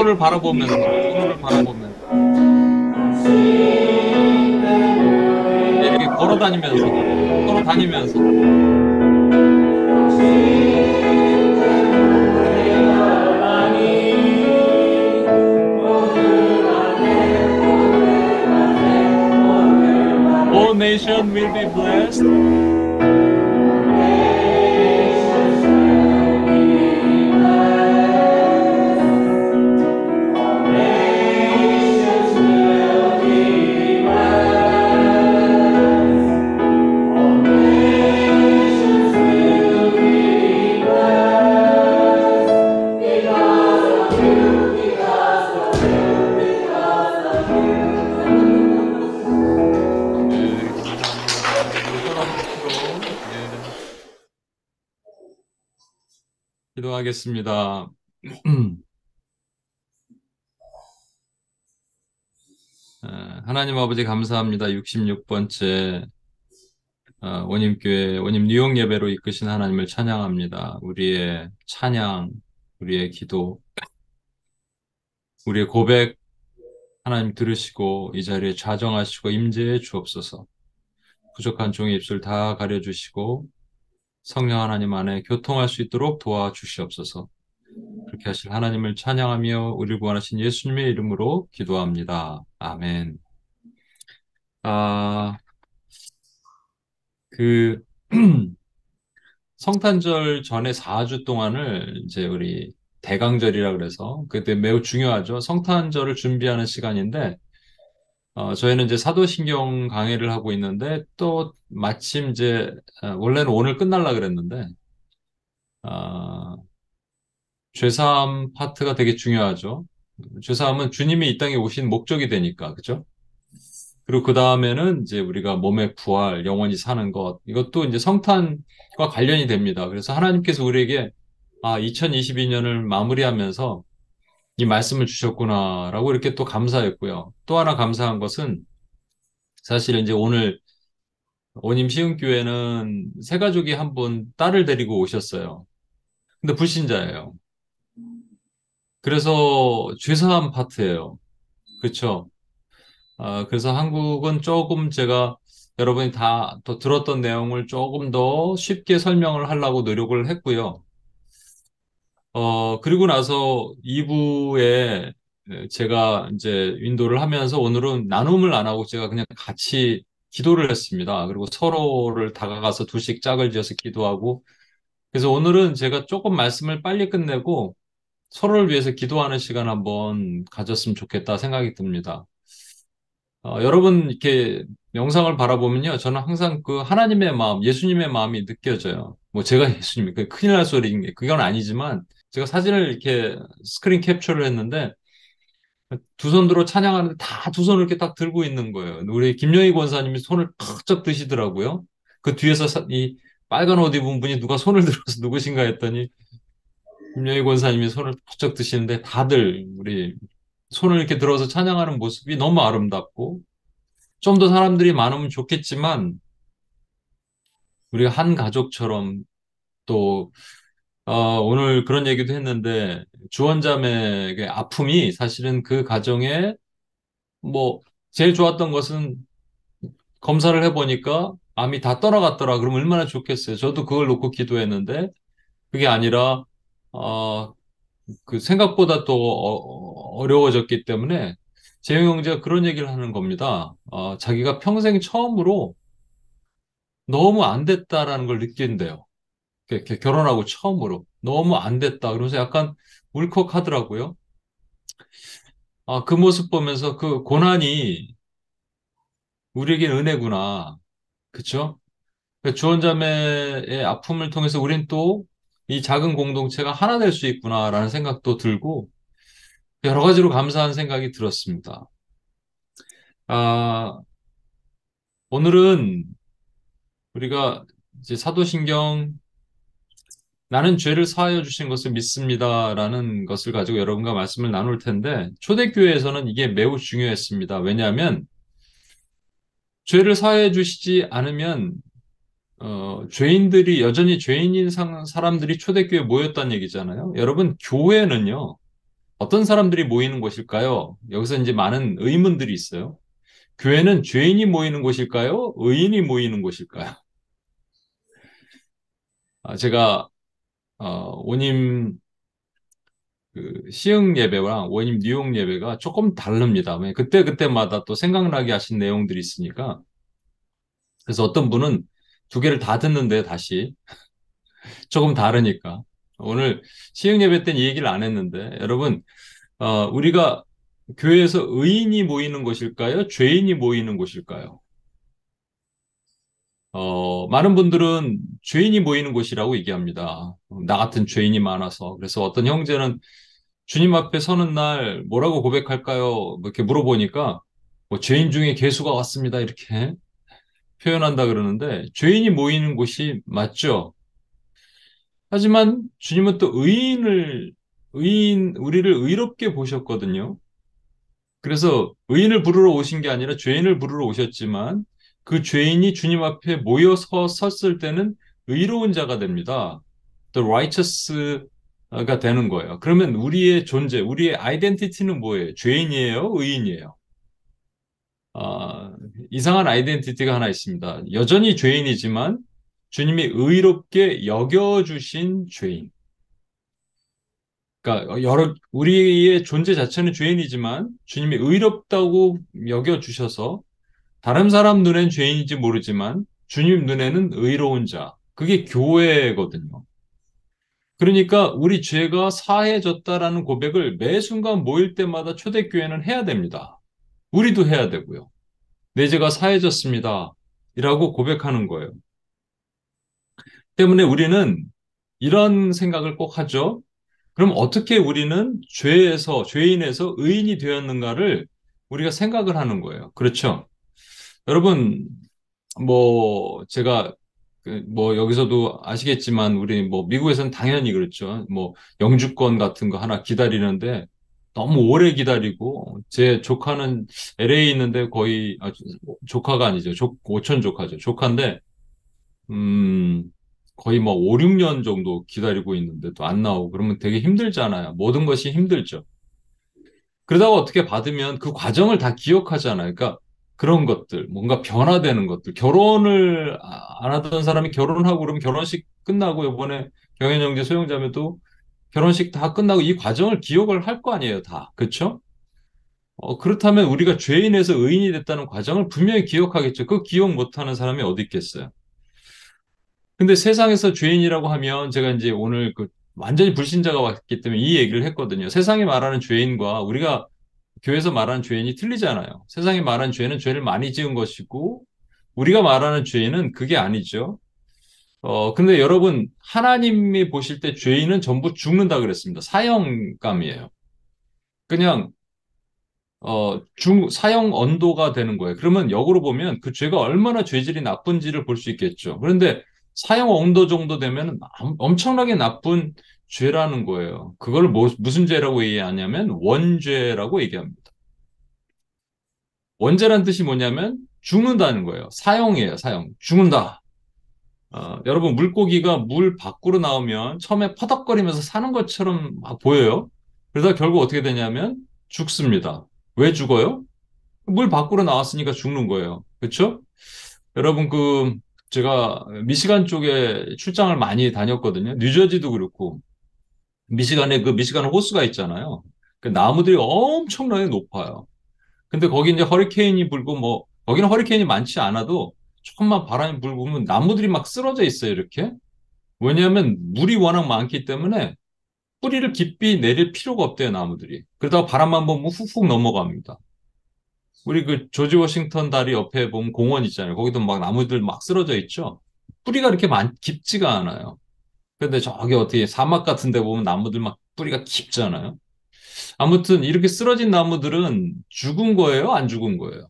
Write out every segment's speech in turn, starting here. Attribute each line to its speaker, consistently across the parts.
Speaker 1: 서로를 바라보면서, 서로를 바라보면서, 이렇게 걸어 다니면서, 서로 다니면서. All nation will be blessed. 네, 감사합니다. 우리 서로 함께로 기도하겠습니다. 하나님 아버지 감사합니다. 66번째 원임교회 원임 뉴욕 예배로 이끄신 하나님을 찬양합니다. 우리의 찬양, 우리의 기도, 우리의 고백 하나님 들으시고 이 자리에 좌정하시고 임재해 주옵소서. 부족한 종의 입술 다 가려주시고 성령 하나님 안에 교통할 수 있도록 도와주시옵소서. 그렇게 하실 하나님을 찬양하며 우리를 구원하신 예수님의 이름으로 기도합니다. 아멘. 아, 그 성탄절 전에 4주 동안을 이제 우리 대강절이라 그래서 그때 매우 중요하죠. 성탄절을 준비하는 시간인데 저희는 이제 사도신경 강해를 하고 있는데 또 마침 이제 원래는 오늘 끝날라 그랬는데 어, 죄사함 파트가 되게 중요하죠. 죄사함은 주님이 이 땅에 오신 목적이 되니까 그죠? 그리고 그 다음에는 이제 우리가 몸의 부활, 영원히 사는 것, 이것도 이제 성탄과 관련이 됩니다. 그래서 하나님께서 우리에게 2022년을 마무리하면서 이 말씀을 주셨구나라고 이렇게 또 감사했고요. 또 하나 감사한 것은 사실 이제 오늘 원임 시흥교회는 새 가족이 한 분 딸을 데리고 오셨어요. 근데 불신자예요. 그래서 죄사함 파트예요. 그렇죠? 그래서 한국은 조금 제가 여러분이 다 또 들었던 내용을 조금 더 쉽게 설명을 하려고 노력을 했고요. 그리고 나서 2부에 제가 이제 인도를 하면서 오늘은 나눔을 안 하고 제가 그냥 같이 기도를 했습니다. 그리고 서로를 다가가서 두씩 짝을 지어서 기도하고 그래서 오늘은 제가 조금 말씀을 빨리 끝내고 서로를 위해서 기도하는 시간 한번 가졌으면 좋겠다 생각이 듭니다. 여러분 이렇게 영상을 바라보면요. 저는 항상 그 하나님의 마음, 예수님의 마음이 느껴져요. 뭐 제가 예수님이 그 큰일 날 소리인 게 그건 아니지만 제가 사진을 이렇게 스크린 캡처를 했는데 두 손 들어 찬양하는데 다 두 손을 이렇게 딱 들고 있는 거예요. 우리 김영희 권사님이 손을 탁적 드시더라고요. 그 뒤에서 이 빨간 옷 입은 분이 누가 손을 들어서 누구신가 했더니 김영희 권사님이 손을 탁적 드시는데 다들 우리 손을 이렇게 들어서 찬양하는 모습이 너무 아름답고 좀 더 사람들이 많으면 좋겠지만 우리가 한 가족처럼 또 오늘 그런 얘기도 했는데 주원자매의 아픔이 사실은 그 가정에 뭐 제일 좋았던 것은 검사를 해보니까 암이 다 떠나갔더라. 그러면 얼마나 좋겠어요. 저도 그걸 놓고 기도했는데 그게 아니라 어, 그 생각보다 또 어려워졌기 때문에 재영 형제가 그런 얘기를 하는 겁니다. 자기가 평생 처음으로 너무 안 됐다라는 걸 느낀대요. 이렇게 결혼하고 처음으로 너무 안 됐다. 그러면서 약간 울컥하더라고요. 그 모습 보면서 그 고난이 우리에겐 은혜구나. 그쵸? 그 주원자매의 아픔을 통해서 우린 또 이 작은 공동체가 하나 될 수 있구나라는 생각도 들고 여러 가지로 감사한 생각이 들었습니다. 아, 오늘은 우리가 이제 사도신경 나는 죄를 사하여 주신 것을 믿습니다라는 것을 가지고 여러분과 말씀을 나눌 텐데 초대교회에서는 이게 매우 중요했습니다. 왜냐하면 죄를 사하여 주시지 않으면 죄인들이 여전히 죄인인 사람들이 초대교회에 모였다는 얘기잖아요. 여러분 교회는요. 어떤 사람들이 모이는 곳일까요? 여기서 이제 많은 의문들이 있어요. 교회는 죄인이 모이는 곳일까요? 의인이 모이는 곳일까요? 제가 원임 그 시흥 예배랑 원임 뉴욕 예배가 조금 다릅니다. 그때 그때마다 또 생각나게 하신 내용들이 있으니까 그래서 어떤 분은 두 개를 다 듣는데 다시 조금 다르니까 오늘 시흥 예배 때는 이 얘기를 안 했는데 여러분 우리가 교회에서 의인이 모이는 곳일까요? 죄인이 모이는 곳일까요? 많은 분들은 죄인이 모이는 곳이라고 얘기합니다. 나 같은 죄인이 많아서. 그래서 어떤 형제는 주님 앞에 서는 날 뭐라고 고백할까요? 뭐 이렇게 물어보니까 뭐 죄인 중에 괴수가 왔습니다. 이렇게 표현한다 그러는데 죄인이 모이는 곳이 맞죠. 하지만 주님은 또 우리를 의롭게 보셨거든요. 그래서 의인을 부르러 오신 게 아니라 죄인을 부르러 오셨지만 그 죄인이 주님 앞에 모여서 섰을 때는 의로운 자가 됩니다. The righteous가 되는 거예요. 그러면 우리의 존재, 우리의 아이덴티티는 뭐예요? 죄인이에요? 의인이에요? 아, 이상한 아이덴티티가 하나 있습니다. 여전히 죄인이지만 주님이 의롭게 여겨주신 죄인. 그러니까 우리의 존재 자체는 죄인이지만 주님이 의롭다고 여겨주셔서 다른 사람 눈엔 죄인인지 모르지만 주님 눈에는 의로운 자. 그게 교회거든요. 그러니까 우리 죄가 사해졌다라는 고백을 매 순간 모일 때마다 초대교회는 해야 됩니다. 우리도 해야 되고요. 내 죄가 사해졌습니다. 이라고 고백하는 거예요. 때문에 우리는 이런 생각을 꼭 하죠. 그럼 어떻게 우리는 죄인에서 의인이 되었는가를 우리가 생각을 하는 거예요. 그렇죠? 여러분, 제가, 여기서도 아시겠지만, 우리 미국에서는 당연히 그렇죠. 영주권 같은 거 하나 기다리는데, 너무 오래 기다리고, 제 조카는 LA에 있는데 거의, 조카가 아니죠. 오촌 조카죠. 조카인데, 음, 거의 5, 6년 정도 기다리고 있는데 또 안 나오고, 그러면 되게 힘들잖아요. 모든 것이 힘들죠. 그러다가 어떻게 받으면 그 과정을 다 기억하잖아요. 그러니까 그런 것들, 뭔가 변화되는 것들, 결혼을 안 하던 사람이 결혼하고 그러면 결혼식 끝나고 이번에 경연영재 소영자매도 결혼식 다 끝나고 이 과정을 기억을 할 거 아니에요, 다. 그렇죠? 그렇다면 우리가 죄인에서 의인이 됐다는 과정을 분명히 기억하겠죠. 그 기억 못하는 사람이 어디 있겠어요? 근데 세상에서 죄인이라고 하면 제가 이제 오늘 완전히 불신자가 왔기 때문에 이 얘기를 했거든요. 세상이 말하는 죄인과 우리가 교회에서 말하는 죄인이 틀리잖아요. 세상이 말하는 죄는 죄를 많이 지은 것이고, 우리가 말하는 죄인은 그게 아니죠. 근데 여러분, 하나님이 보실 때 죄인은 전부 죽는다 그랬습니다. 사형감이에요. 그냥, 사형 언도가 되는 거예요. 그러면 역으로 보면 그 죄가 얼마나 죄질이 나쁜지를 볼 수 있겠죠. 그런데 사형 언도 정도 되면 엄청나게 나쁜 죄라는 거예요. 그걸 무슨 죄라고 얘기하냐면 원죄라고 얘기합니다. 원죄란 뜻이 뭐냐면 죽는다는 거예요. 사형이에요, 사형. 죽는다. 여러분, 물고기가 물 밖으로 나오면 처음에 퍼덕거리면서 사는 것처럼 막 보여요. 그러다 결국 어떻게 되냐면 죽습니다. 왜 죽어요? 물 밖으로 나왔으니까 죽는 거예요. 그렇죠? 여러분, 제가 미시간 쪽에 출장을 많이 다녔거든요. 뉴저지도 그렇고, 미시간에 미시간 호수가 있잖아요. 그 나무들이 엄청나게 높아요. 근데 거기 이제 허리케인이 불고 거기는 허리케인이 많지 않아도 조금만 바람이 불면 나무들이 막 쓰러져 있어요, 이렇게. 왜냐하면 물이 워낙 많기 때문에 뿌리를 깊이 내릴 필요가 없대요, 나무들이. 그러다가 바람만 보면 훅훅 넘어갑니다. 우리 조지 워싱턴 다리 옆에 보면 공원 있잖아요. 거기도 막 나무들 막 쓰러져 있죠. 뿌리가 그렇게 깊지가 않아요. 근데 저기 어떻게 사막 같은 데 보면 나무들 막 뿌리가 깊잖아요. 아무튼 이렇게 쓰러진 나무들은 죽은 거예요? 안 죽은 거예요?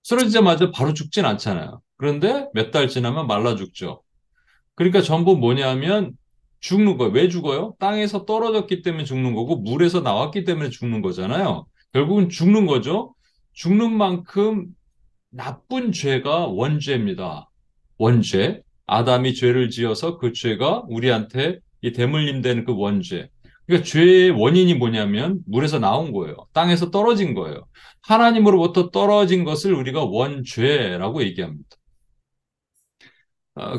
Speaker 1: 쓰러지자마자 바로 죽진 않잖아요. 그런데 몇 달 지나면 말라 죽죠. 그러니까 전부 뭐냐면 죽는 거예요. 왜 죽어요? 땅에서 떨어졌기 때문에 죽는 거고 물에서 나왔기 때문에 죽는 거잖아요. 결국은 죽는 거죠. 죽는 만큼 나쁜 죄가 원죄입니다. 원죄. 아담이 죄를 지어서 그 죄가 우리한테 이 대물림 되는 그 원죄. 그러니까 죄의 원인이 뭐냐면 물에서 나온 거예요. 땅에서 떨어진 거예요. 하나님으로부터 떨어진 것을 우리가 원죄라고 얘기합니다.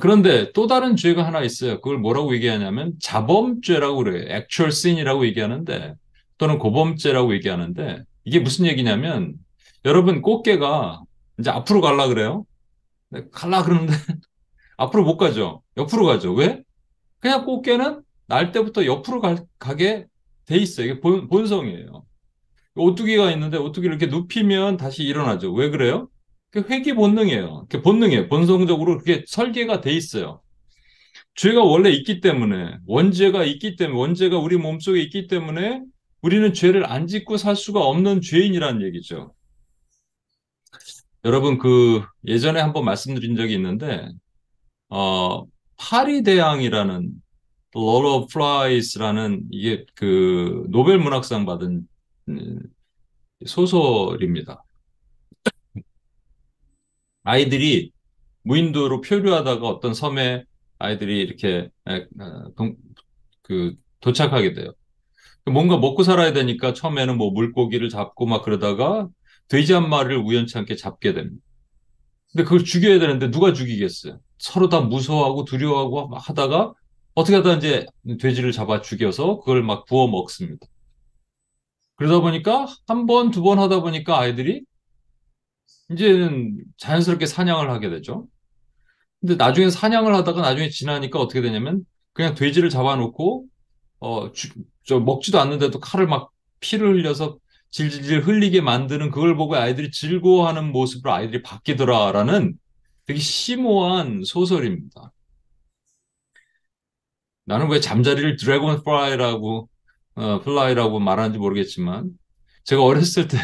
Speaker 1: 그런데 또 다른 죄가 하나 있어요. 그걸 뭐라고 얘기하냐면 자범죄라고 그래요. actual sin이라고 얘기하는데 또는 고범죄라고 얘기하는데 이게 무슨 얘기냐면 여러분 꽃게가 이제 앞으로 갈라 그래요. 네, 갈라 그러는데 앞으로 못 가죠. 옆으로 가죠. 왜? 그냥 꽃게는 날 때부터 옆으로 가게 돼 있어요. 이게 본성이에요. 오뚜기가 있는데 오뚜기를 이렇게 눕히면 다시 일어나죠. 왜 그래요? 그 회귀 본능이에요. 그 본능이에요. 본성적으로 그렇게 설계가 돼 있어요. 죄가 원래 있기 때문에, 원죄가 있기 때문에, 원죄가 우리 몸속에 있기 때문에 우리는 죄를 안 짓고 살 수가 없는 죄인이라는 얘기죠. 여러분, 그 예전에 한번 말씀드린 적이 있는데, 파리대항이라는 Lord of Flies라는 이게 그 노벨 문학상 받은 음, 소설입니다. 아이들이 무인도로 표류하다가 어떤 섬에 아이들이 이렇게 도착하게 돼요. 뭔가 먹고 살아야 되니까 처음에는 뭐 물고기를 잡고 막 그러다가 돼지 한 마리를 우연치 않게 잡게 됩니다. 근데 그걸 죽여야 되는데 누가 죽이겠어요? 서로 다 무서워하고 두려워하고 막 하다가 어떻게 하다 이제 돼지를 잡아 죽여서 그걸 막 구워 먹습니다. 그러다 보니까 한 번, 두 번 하다 보니까 아이들이 이제는 자연스럽게 사냥을 하게 되죠. 근데 나중에 사냥을 하다가 나중에 지나니까 어떻게 되냐면 그냥 돼지를 잡아놓고 저 먹지도 않는데도 칼을 막 피를 흘려서 질질 흘리게 만드는 그걸 보고 아이들이 즐거워하는 모습으로 아이들이 바뀌더라라는 되게 심오한 소설입니다. 나는 왜 잠자리를 드래곤 플라이라고 플라이라고 말하는지 모르겠지만 제가 어렸을 때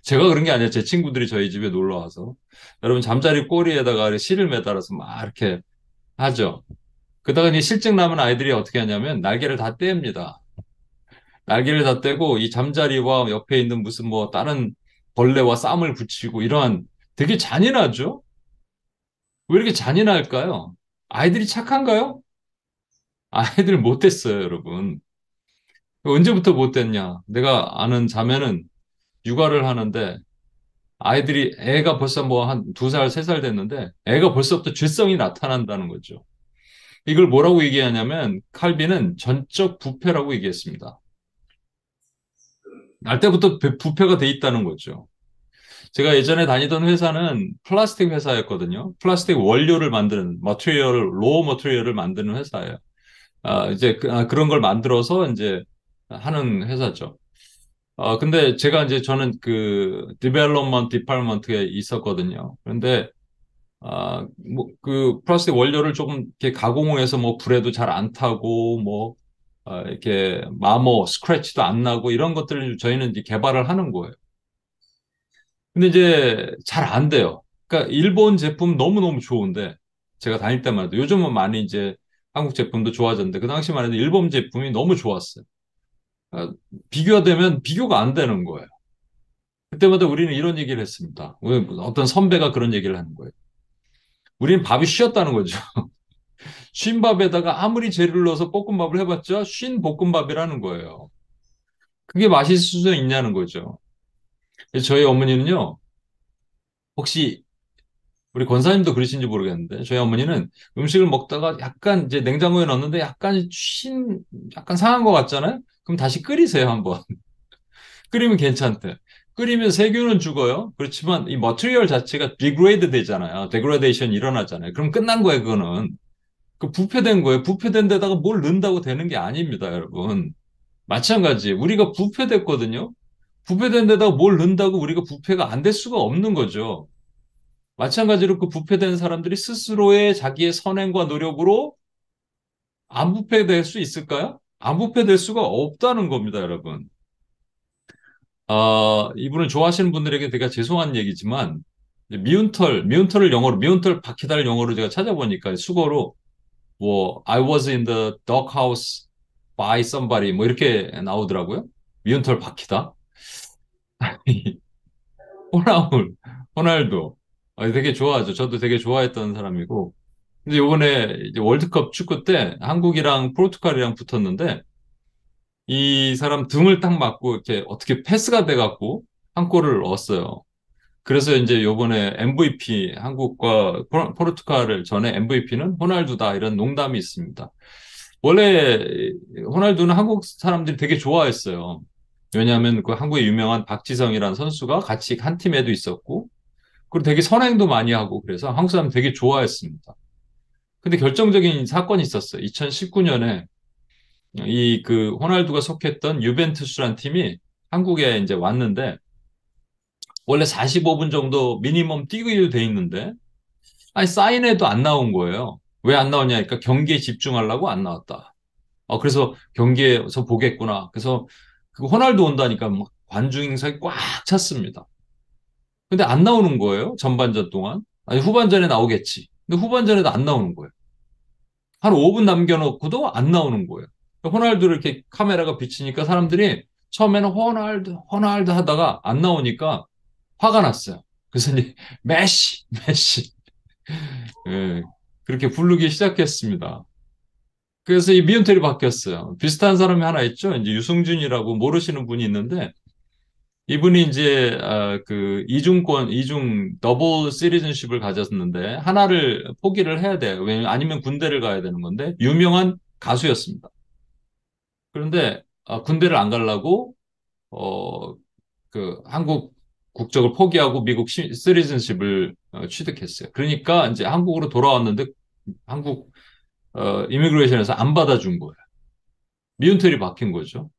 Speaker 1: 제가 그런 게 아니라 제 친구들이 저희 집에 놀러 와서 여러분 잠자리 꼬리에다가 실을 매달아서 막 이렇게 하죠. 그러다가 이제 실증 나면 아이들이 어떻게 하냐면 날개를 다 뗍니다. 날개를 다 떼고 이 잠자리와 옆에 있는 무슨 뭐 다른 벌레와 쌈을 붙이고 이러한 되게 잔인하죠? 왜 이렇게 잔인할까요? 아이들이 착한가요? 아이들 못됐어요, 여러분. 언제부터 못됐냐? 내가 아는 자매는 육아를 하는데 아이들이 애가 벌써 뭐 한 두 살, 세 살 됐는데 애가 벌써부터 죄성이 나타난다는 거죠. 이걸 뭐라고 얘기하냐면 칼빈은 전적 부패라고 얘기했습니다. 날 때부터 부패가 돼 있다는 거죠. 제가 예전에 다니던 회사는 플라스틱 회사였거든요. 플라스틱 원료를 만드는 로우 머티리얼을 만드는 회사예요. 이제 그런 걸 만들어서 이제 하는 회사죠. 근데 제가 이제 저는 그 디벨롭먼트 디파트먼트에 있었거든요. 그런데 뭐 그 플라스틱 원료를 조금 이렇게 가공해서 뭐 불에도 잘 안 타고 뭐 이렇게 마모 스크래치도 안 나고 이런 것들을 저희는 이제 개발을 하는 거예요. 근데 이제 잘 안 돼요. 그러니까 일본 제품 너무너무 좋은데 제가 다닐 때만 해도 요즘은 많이 이제 한국 제품도 좋아졌는데 그 당시만 해도 일본 제품이 너무 좋았어요. 아, 비교가 되면 비교가 안 되는 거예요. 그때마다 우리는 이런 얘기를 했습니다. 어떤 선배가 그런 얘기를 하는 거예요. 우리는 밥이 쉬었다는 거죠. 쉰 밥에다가 아무리 재료를 넣어서 볶음밥을 해봤자 쉰 볶음밥이라는 거예요. 그게 맛있을 수 있냐는 거죠. 그래서 저희 어머니는요, 혹시 우리 권사님도 그러신지 모르겠는데 저희 어머니는 음식을 먹다가 약간 이제 냉장고에 넣었는데 약간 상한 것 같잖아요. 그럼 다시 끓이세요 한번. 끓이면 괜찮대. 끓이면 세균은 죽어요. 그렇지만 이 머티리얼 자체가 디그레이드 되잖아요. 데그레이션 일어나잖아요. 그럼 끝난 거예요, 그거는. 그 부패된 거예요. 부패된 데다가 뭘 넣는다고 되는 게 아닙니다, 여러분. 마찬가지. 우리가 부패됐거든요. 부패된 데다가 뭘 넣는다고 우리가 부패가 안 될 수가 없는 거죠. 마찬가지로 그 부패된 사람들이 스스로의 자기의 선행과 노력으로 안 부패될 수 있을까요? 안 부패될 수가 없다는 겁니다, 여러분. 이분을 좋아하시는 분들에게 되게 죄송한 얘기지만, 이제 미운털을 영어로, 미운털 바퀴달 영어로 제가 찾아보니까 수거로, 뭐, I was in the doghouse by somebody, 뭐 이렇게 나오더라고요. 미운털 바퀴다. 호나울, 호날두. 되게 좋아하죠. 저도 되게 좋아했던 사람이고. 근데 요번에 이제 월드컵 축구 때 한국이랑 포르투갈이랑 붙었는데 이 사람 등을 딱 맞고 이렇게 어떻게 패스가 돼갖고 한 골을 넣었어요. 그래서 이제 요번에 MVP 한국과 포르투갈을 전에 MVP는 호날두다 이런 농담이 있습니다. 원래 호날두는 한국 사람들이 되게 좋아했어요. 왜냐하면 그 한국에 유명한 박지성이라는 선수가 같이 한 팀에도 있었고 그리고 되게 선행도 많이 하고 그래서 한국 사람 되게 좋아했습니다. 근데 결정적인 사건이 있었어요. 2019년에 이 그 호날두가 속했던 유벤투스란 팀이 한국에 이제 왔는데 원래 45분 정도 미니멈 뛰기로 돼 있는데 아니 사인회도 안 나온 거예요. 왜 안 나오냐니까 경기에 집중하려고 안 나왔다. 그래서 경기에서 보겠구나. 그래서 그 호날두 온다니까 막 관중 인석이 꽉 찼습니다. 근데 안 나오는 거예요. 전반전 동안. 아니 후반전에 나오겠지. 근데 후반전에도 안 나오는 거예요. 한 5분 남겨놓고도 안 나오는 거예요. 호날두를 이렇게 카메라가 비치니까 사람들이 처음에는 호날두, 호날두 하다가 안 나오니까 화가 났어요. 그래서 이제 메시, 메시. 예, 그렇게 부르기 시작했습니다. 그래서 이 미운털이 바뀌었어요. 비슷한 사람이 하나 있죠. 이제 유승준이라고 모르시는 분이 있는데 이분이 이제 그 이중 더블 시리즌십을 가졌는데 하나를 포기를 해야 돼요. 왜냐면 아니면 군대를 가야 되는 건데 유명한 가수였습니다. 그런데 군대를 안 가려고 어, 그 한국 국적을 포기하고 미국 시리즌십을 취득했어요. 그러니까 이제 한국으로 돌아왔는데 한국 이미그레이션에서 안 받아준 거예요. 미운털이 박힌 거죠.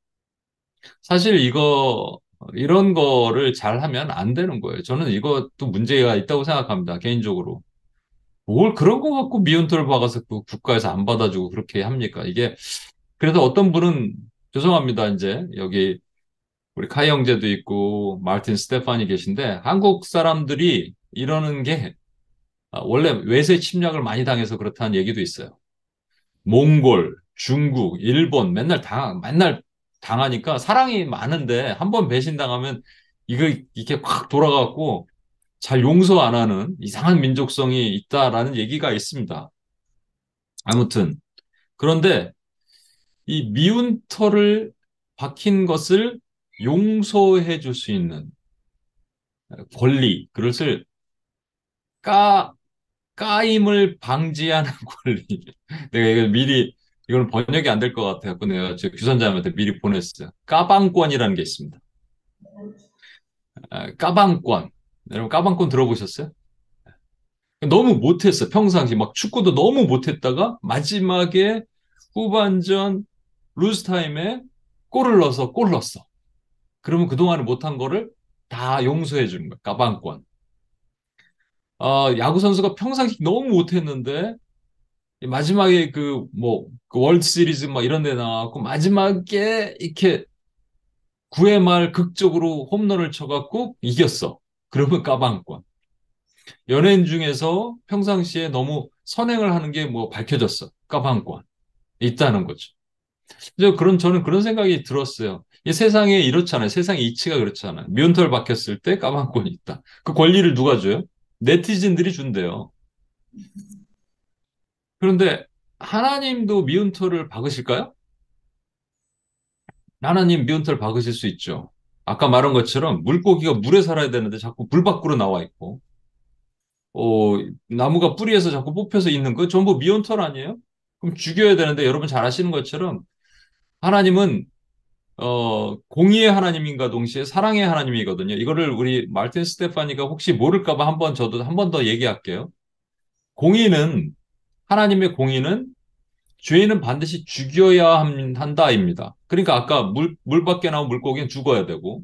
Speaker 1: 사실 이런 거를 잘 하면 안 되는 거예요. 저는 이것도 문제가 있다고 생각합니다. 개인적으로. 뭘 그런 거 갖고 미운털을 박아서 그 국가에서 안 받아주고 그렇게 합니까? 이게 그래서 어떤 분은 죄송합니다. 이제 여기 우리 카이 형제도 있고 마르틴 스테파니 계신데 한국 사람들이 이러는 게 원래 외세 침략을 많이 당해서 그렇다는 얘기도 있어요. 몽골, 중국, 일본 맨날 당하니까 사랑이 많은데 한 번 배신당하면 이거 이렇게 확 돌아가고 잘 용서 안 하는 이상한 민족성이 있다라는 얘기가 있습니다. 아무튼 그런데 이 미운 털을 박힌 것을 용서해 줄 수 있는 권리, 그것을 까, 까임을 방지하는 권리. 내가 이걸 미리, 이거는 번역이 안 될 것 같아요. 내가 저 규선자님한테 미리 보냈어요. 까방권이라는 게 있습니다. 까방권. 여러분, 까방권 들어보셨어요? 너무 못했어. 평상시 막 축구도 너무 못했다가 마지막에 후반전 루스타임에 골을 넣어서 골 넣었어. 그러면 그동안에 못한 거를 다 용서해 주는 거야. 까방권. 야구 선수가 평상시 너무 못했는데 마지막에 그 월드 시리즈 막 이런 데 나와갖고 마지막에 이렇게 9회 말 극적으로 홈런을 쳐갖고 이겼어. 그러면 까방권. 연예인 중에서 평상시에 너무 선행을 하는 게 뭐 밝혀졌어. 까방권. 있다는 거죠. 그래서 저는 그런 생각이 들었어요. 이 세상에 이렇잖아요. 세상의 이치가 그렇잖아요. 미운털 박혔을 때 까방권이 있다. 그 권리를 누가 줘요? 네티즌들이 준대요. 그런데 하나님도 미운털을 박으실까요? 하나님 미운털 박으실 수 있죠. 아까 말한 것처럼 물고기가 물에 살아야 되는데 자꾸 물 밖으로 나와 있고, 어, 나무가 뿌리에서 자꾸 뽑혀서 있는 거 전부 미운털 아니에요? 그럼 죽여야 되는데 여러분 잘 아시는 것처럼 하나님은 공의의 하나님인가 동시에 사랑의 하나님이거든요. 이거를 우리 말틴 스테파니가 혹시 모를까 봐 저도 한 번 더 얘기할게요. 공의는 하나님의 공의는 죄인은 반드시 죽여야 한다입니다. 그러니까 아까 물 밖에 나온 물고기는 죽어야 되고,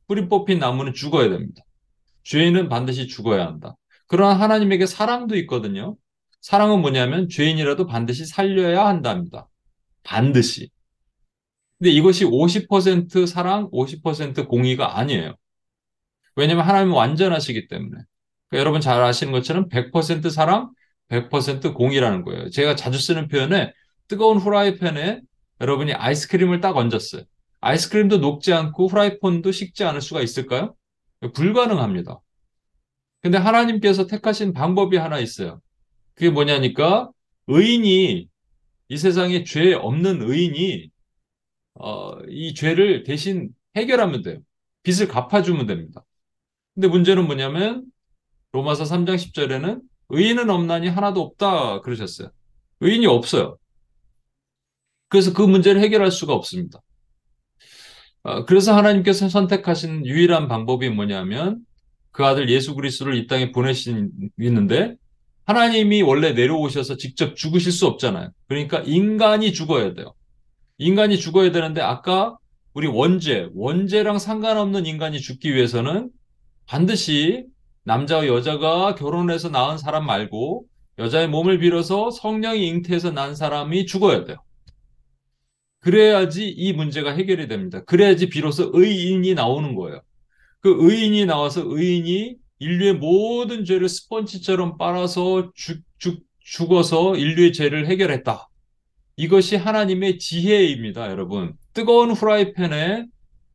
Speaker 1: 뿌리 뽑힌 나무는 죽어야 됩니다. 죄인은 반드시 죽어야 한다. 그러나 하나님에게 사랑도 있거든요. 사랑은 뭐냐면 죄인이라도 반드시 살려야 한답니다. 반드시. 근데 이것이 50% 사랑, 50% 공의가 아니에요. 왜냐하면 하나님은 완전하시기 때문에. 그러니까 여러분 잘 아시는 것처럼 100% 사랑, 100% 공이라는 거예요. 제가 자주 쓰는 표현에 뜨거운 후라이팬에 여러분이 아이스크림을 딱 얹었어요. 아이스크림도 녹지 않고 후라이팬도 식지 않을 수가 있을까요? 불가능합니다. 근데 하나님께서 택하신 방법이 하나 있어요. 그게 뭐냐니까 이 세상에 죄 없는 의인이 이 죄를 대신 해결하면 돼요. 빚을 갚아주면 됩니다. 근데 문제는 뭐냐면 로마서 3장 10절에는 의인은 없나니 하나도 없다 그러셨어요. 의인이 없어요. 그래서 그 문제를 해결할 수가 없습니다. 그래서 하나님께서 선택하신 유일한 방법이 뭐냐면 그 아들 예수 그리스도를 이 땅에 보내시는데 하나님이 원래 내려오셔서 직접 죽으실 수 없잖아요. 그러니까 인간이 죽어야 돼요. 인간이 죽어야 되는데 아까 우리 원죄랑 상관없는 인간이 죽기 위해서는 반드시 남자와 여자가 결혼해서 낳은 사람 말고 여자의 몸을 빌어서 성령이 잉태해서 난 사람이 죽어야 돼요. 그래야지 이 문제가 해결이 됩니다. 그래야지 비로소 의인이 나오는 거예요. 그 의인이 나와서 의인이 인류의 모든 죄를 스펀지처럼 빨아서 죽어서 인류의 죄를 해결했다. 이것이 하나님의 지혜입니다, 여러분. 뜨거운 후라이팬에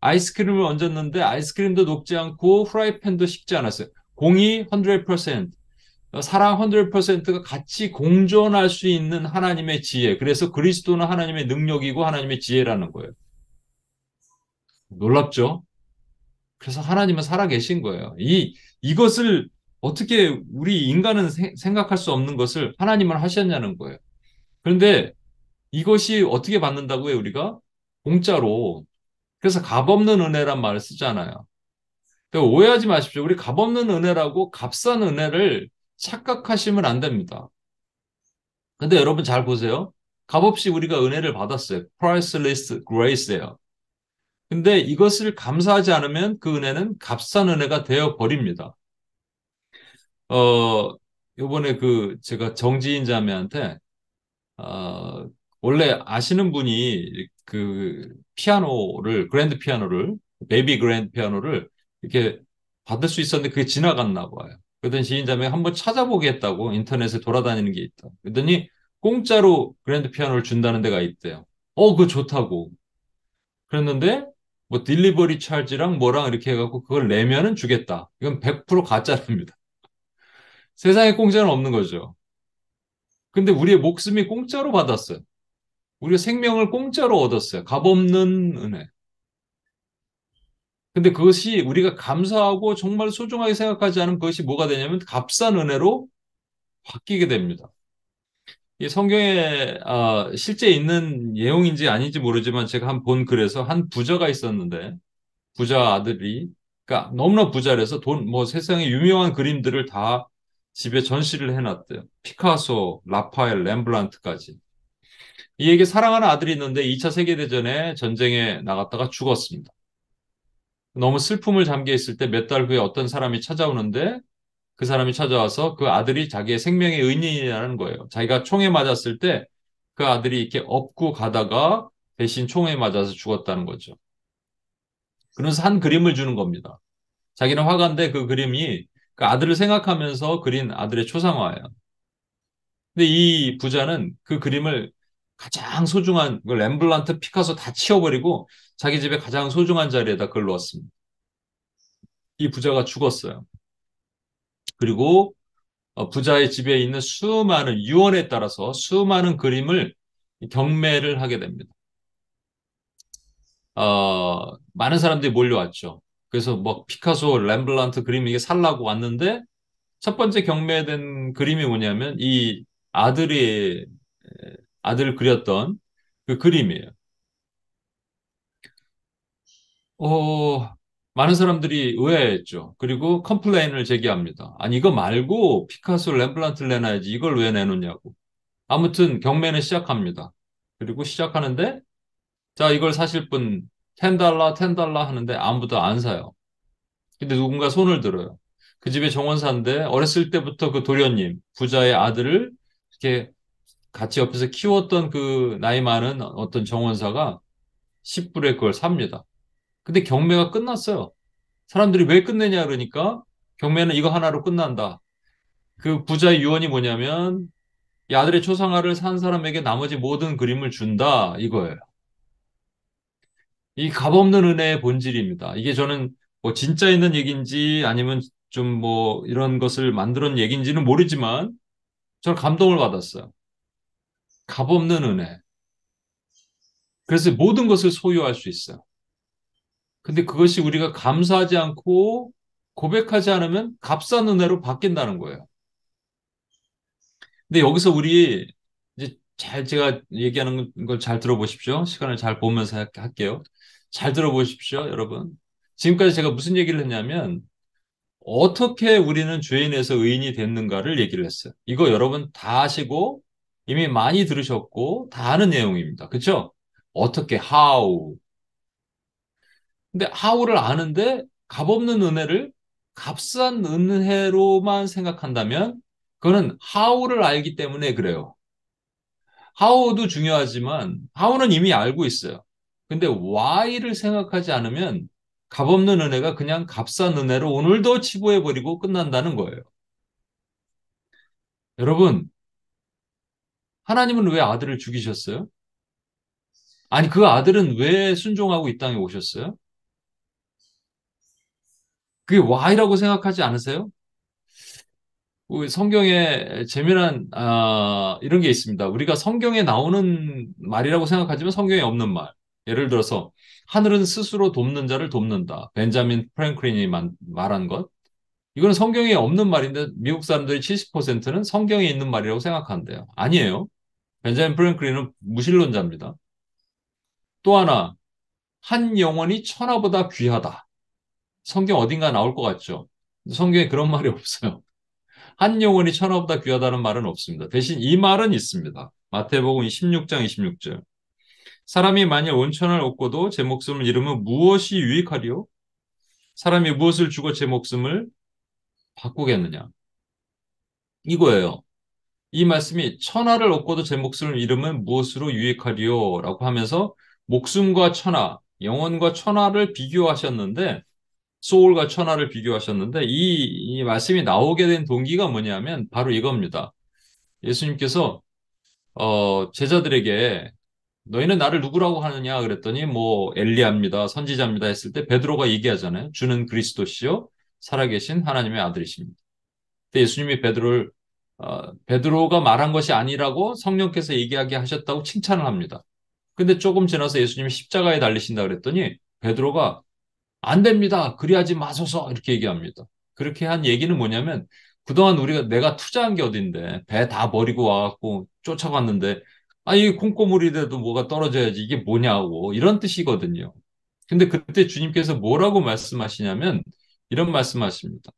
Speaker 1: 아이스크림을 얹었는데 아이스크림도 녹지 않고 후라이팬도 식지 않았어요. 공의 100%, 사랑 100%가 같이 공존할 수 있는 하나님의 지혜. 그래서 그리스도는 하나님의 능력이고 하나님의 지혜라는 거예요. 놀랍죠? 그래서 하나님은 살아계신 거예요. 이것을 어떻게 우리 인간은 생각할 수 없는 것을 하나님은 하셨냐는 거예요. 그런데 이것이 어떻게 받는다고요, 우리가? 공짜로. 그래서 값없는 은혜란 말을 쓰잖아요. 그러니까 오해하지 마십시오. 우리 값없는 은혜라고 값싼 은혜를 착각하시면 안 됩니다. 근데 여러분 잘 보세요. 값없이 우리가 은혜를 받았어요. Priceless grace예요. 근데 이것을 감사하지 않으면 그 은혜는 값싼 은혜가 되어 버립니다. 어, 요번에 제가 정지인 자매한테 어, 원래 아시는 분이 그랜드 피아노를, 베이비 그랜드 피아노를 이렇게 받을 수 있었는데 그게 지나갔나 봐요. 그러더니 지인자매가 한번 찾아보겠다고 인터넷에 돌아다니는 게 있다. 그러더니 공짜로 그랜드 피아노를 준다는 데가 있대요. 그거 좋다고. 그랬는데 뭐 딜리버리 차지랑 뭐랑 이렇게 해갖고 그걸 내면은 주겠다. 이건 100% 가짜입니다. 세상에 공짜는 없는 거죠. 근데 우리의 목숨이 공짜로 받았어요. 우리가 생명을 공짜로 얻었어요. 값없는 은혜. 근데 그것이 우리가 감사하고 정말 소중하게 생각하지 않으면 그것이 뭐가 되냐면 값싼 은혜로 바뀌게 됩니다. 이 성경에 실제 있는 내용인지 아닌지 모르지만 제가 한 본 글에서 한 부자가 있었는데 부자 아들이 그러니까 너무나 부자라서 뭐 세상에 유명한 그림들을 다 집에 전시를 해놨대요. 피카소, 라파엘, 렘블란트까지. 이에게 사랑하는 아들이 있는데 2차 세계대전에 전쟁에 나갔다가 죽었습니다. 너무 슬픔을 잠겨 있을 때 몇 달 후에 어떤 사람이 찾아오는데 그 사람이 찾아와서 그 아들이 자기의 생명의 은인이라는 거예요. 자기가 총에 맞았을 때 그 아들이 이렇게 업고 가다가 대신 총에 맞아서 죽었다는 거죠. 그래서 한 그림을 주는 겁니다. 자기는 화가인데 그 그림이 그 아들을 생각하면서 그린 아들의 초상화예요. 근데 이 부자는 그 그림을 가장 소중한 그 렘블란트, 피카소 다 치워버리고 자기 집에 가장 소중한 자리에다 그걸 놓았습니다. 이 부자가 죽었어요. 그리고 부자의 집에 있는 수많은 유언에 따라서 수많은 그림을 경매를 하게 됩니다. 많은 사람들이 몰려왔죠. 그래서 뭐 피카소, 렘블란트 그림 이게 살라고 왔는데 첫 번째 경매된 그림이 뭐냐면 이 아들이 아들을 그렸던 그 그림이에요. 어, 많은 사람들이 의아했죠. 그리고 컴플레인을 제기합니다. 아니 이거 말고 피카소, 렘블란트를 내놔야지 이걸 왜 내놓냐고. 아무튼 경매는 시작합니다. 그리고 시작하는데 자 이걸 사실 분 10달러, 10달러 하는데 아무도 안 사요. 근데 누군가 손을 들어요. 그 집에 정원사인데 어렸을 때부터 그 도련님, 부자의 아들을 이렇게 같이 옆에서 키웠던 그 나이 많은 어떤 정원사가 10불에 그걸 삽니다. 근데 경매가 끝났어요. 사람들이 왜 끝내냐 그러니까 경매는 이거 하나로 끝난다. 그 부자의 유언이 뭐냐면 이 아들의 초상화를 산 사람에게 나머지 모든 그림을 준다 이거예요. 이 값없는 은혜의 본질입니다. 이게 저는 뭐 진짜 있는 얘기인지 아니면 좀 뭐 이런 것을 만들어 얘기인지는 모르지만 저는 감동을 받았어요. 값없는 은혜. 그래서 모든 것을 소유할 수 있어요. 근데 그것이 우리가 감사하지 않고 고백하지 않으면 값싼 은혜로 바뀐다는 거예요. 근데 여기서 우리 이제 잘 제가 얘기하는 걸 잘 들어보십시오. 시간을 잘 보면서 할게요. 잘 들어보십시오, 여러분. 지금까지 제가 무슨 얘기를 했냐면 어떻게 우리는 죄인에서 의인이 됐는가를 얘기를 했어요. 이거 여러분 다 아시고 이미 많이 들으셨고 다 아는 내용입니다. 그렇죠? 어떻게 how. 근데 how를 아는데 값없는 은혜를 값싼 은혜로만 생각한다면 그거는 how를 알기 때문에 그래요. how도 중요하지만 how는 이미 알고 있어요. 근데 why를 생각하지 않으면 값없는 은혜가 그냥 값싼 은혜로 오늘도 치부해버리고 끝난다는 거예요. 여러분, 하나님은 왜 아들을 죽이셨어요? 아니, 그 아들은 왜 순종하고 이 땅에 오셨어요? 그게 why라고 생각하지 않으세요? 우리 성경에 재미난 이런 게 있습니다. 우리가 성경에 나오는 말이라고 생각하지만 성경에 없는 말. 예를 들어서 하늘은 스스로 돕는 자를 돕는다. 벤자민 프랭클린이 말한 것. 이거는 성경에 없는 말인데 미국 사람들이 70%는 성경에 있는 말이라고 생각한대요. 아니에요. 벤자민 프랭클린은 무신론자입니다. 또 하나, 한 영혼이 천하보다 귀하다. 성경 어딘가 나올 것 같죠? 성경에 그런 말이 없어요. 한 영혼이 천하보다 귀하다는 말은 없습니다. 대신 이 말은 있습니다. 마태복음 16장 26절. 사람이 만일 온천을 얻고도 제 목숨을 잃으면 무엇이 유익하리요? 사람이 무엇을 주고 제 목숨을 바꾸겠느냐? 이거예요. 이 말씀이 천하를 얻고도 제 목숨을 잃으면 무엇으로 유익하리요? 라고 하면서 목숨과 천하, 영혼과 천하를 비교하셨는데 소울과 천하를 비교하셨는데 이 말씀이 나오게 된 동기가 뭐냐면 바로 이겁니다. 예수님께서 제자들에게 너희는 나를 누구라고 하느냐 그랬더니 뭐 엘리야입니다. 선지자입니다 했을 때 베드로가 얘기하잖아요. 주는 그리스도시요 살아계신 하나님의 아들이십니다. 근데 예수님이 베드로가 말한 것이 아니라고 성령께서 얘기하게 하셨다고 칭찬을 합니다. 근데 조금 지나서 예수님이 십자가에 달리신다 그랬더니 베드로가 안 됩니다. 그리하지 마소서 이렇게 얘기합니다. 그렇게 한 얘기는 뭐냐면 그동안 내가 투자한 게 어딘데 배 다 버리고 와갖고 쫓아갔는데 이 콩고물이라도 뭐가 떨어져야지 이게 뭐냐고 이런 뜻이거든요. 근데 그때 주님께서 뭐라고 말씀하시냐면 이런 말씀하십니다.